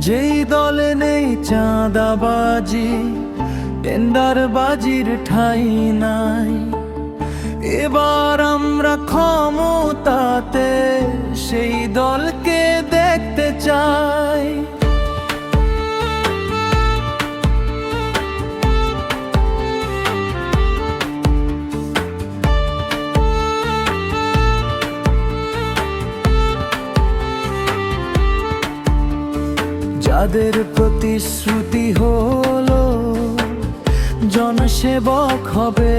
যেই দলে নেই চাঁদাবাজি, টেন্ডারবাজির ঠাঁই নাই। এবার আমরা ক্ষমতাতে, সেই দলকে দেখতে চাই। যাদের প্রতিশ্রুতি হলো জনসেবক হবে,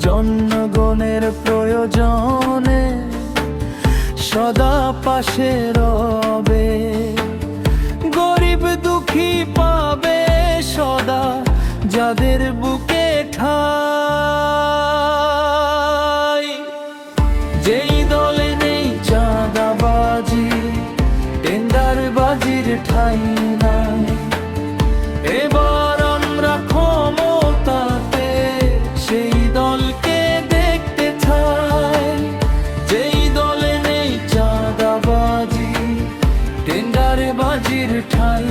জনগণের প্রয়োজনে সদা পাশে রবে। গরিব দুঃখী পাবে সদা যাদের বুকে ঠাঁই। যেই দলে নেই চাঁদাবাজি, টেন্ডারবাজির ঠাঁই নাই। এবার আমরা ক্ষমতাতে, সেই দলকে দেখতে চাই। যেই দলে নেই চাঁদাবাজি, টেন্ডারবাজির ঠাঁই